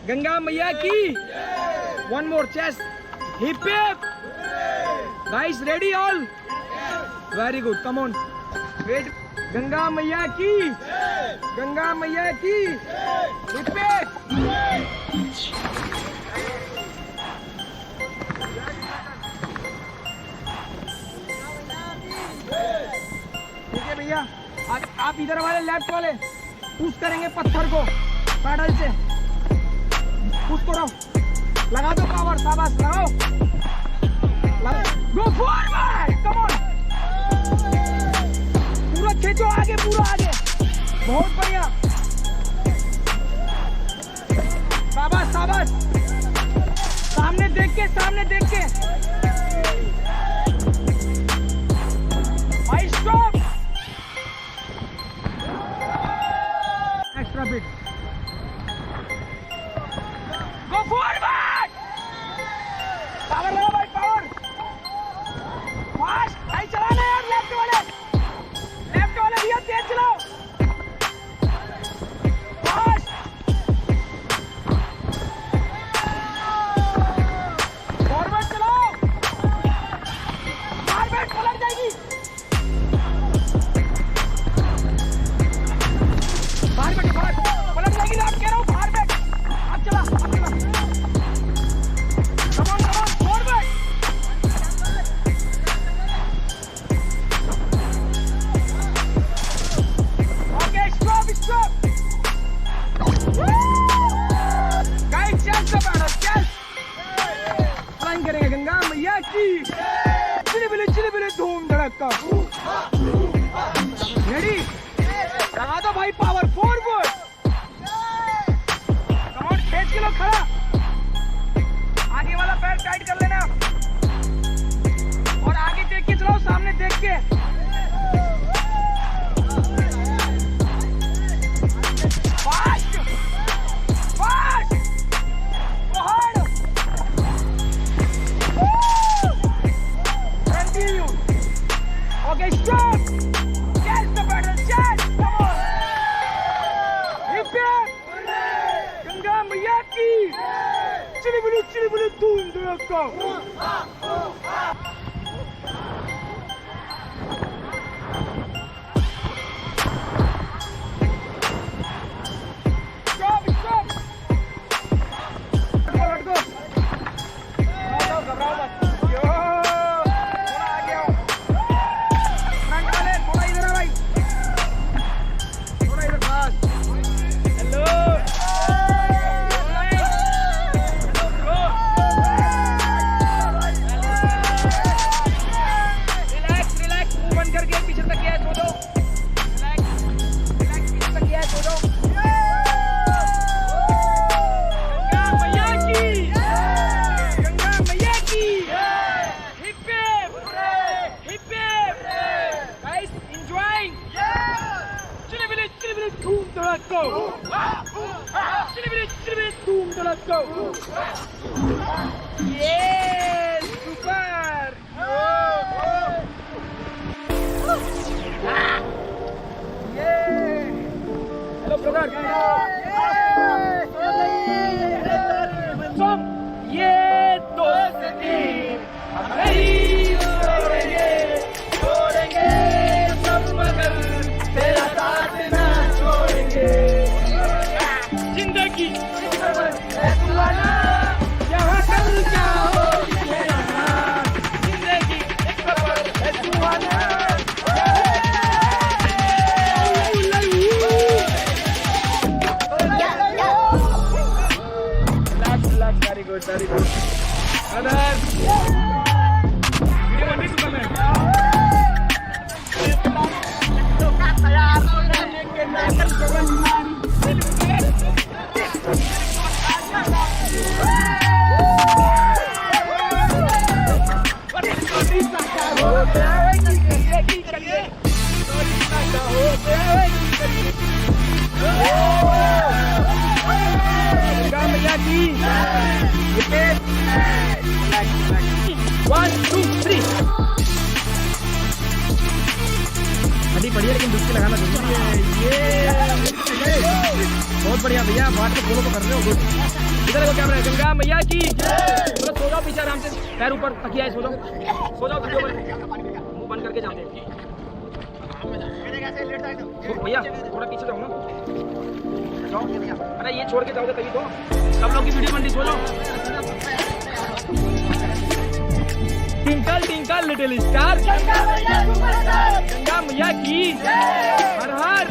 गंगा मैया की। One more chest, hip hip. Guys ready all? Very good, come on, wait. Ganga मैया की, गंगा मैया की, हिप हिप। ठीक है भैया, आप इधर वाले लेफ्ट वाले पुश करेंगे पत्थर को पैडल से, पुश करो, लगा दो पावर, शाबाश, लगाओ, गो फॉरवर्ड, कम ऑन, पूरा खींचो आगे, पूरा आगे, बहुत बढ़िया, शाबाश शाबाश, सामने देख के, सामने देख के, भाई stop, extra bit, go forward, power लगाओ भाई, पावर, फास्ट, भाई चलाना यार, लेफ्ट वाले भैया तेज चलाओ, फास्ट, फॉरवर्ड चलाओ, फॉरवर्ड पलट जाएगी, फॉरवर्ड पलट जाएगी, आप कह रहा हूँ फॉरवर्ड, आप चला, come on forward, okay stop stop, guys चल सब आना, चल फ्लाइंग करेंगे गंगा मैया की, चिली बिली धूम धड़का, रेडी, लगा दो भाई पावर, फॉरवर्ड, कम ऑन, खींच के लो खड़ा, आगे वाला पैर टाइट कर लेना और आगे देख के चलाओ, सामने देख के, fast fast, forward, continue, okay stop, chest the paddle, chest, come on, hip hip, Ganga मैया की, चिली बिली धूम धड़का, स्टॉप स्टॉप, लेट गो, घबराओ मत, यो थोड़ा आगे आओ, फ्रंट वाले थोड़ा इधर आ भाई, थोड़ा इधर फास्ट, हेलो रिलैक्स रिलैक्स, मुंह बंद करके पीछे तक गया छो दो, रिलैक्स रिलैक्स, पीछे तक गया छो दो, गंगा मैया की, गंगा मैया की, hip hip hip hip, guys enjoying, चिली बिली धूम धड़का, चिली बिली धूम धड़का, ये सुपर, ये हेलो ब्रदर, ये दोस्ती हम नहीं छोड़ेंगे सब, मगर तेरा साथ ना छोड़ेंगे, जिंदगी है तुम्हारा, यहाँ कल क्या हो ये रहना, जिंदगी एक सफर है तुम्हारा, वेरी गुड ब्रदर, वीडियो बंदी सुपर में बढ़िया, लेकिन डुबकी लगाना जरूरी है। ये बहुत बढ़िया भैया, बात को फॉलो तो कर रहे हो। गुड, इधर देखो कैमरा। गंगा मैया की चलो सो जाओ पीछे आराम से, पैर ऊपर, तकिया है, सो जाओ सो जाओ, मुंह बंद करके जाते हैं भैया। थोड़ा पीछे जाओ ना, अरे ये छोड़ के जाओगे तभी तो सब लोग की वीडियो बन रही। सो जाओ। Twinkle twinkle little star, Ganga मैया की हर हर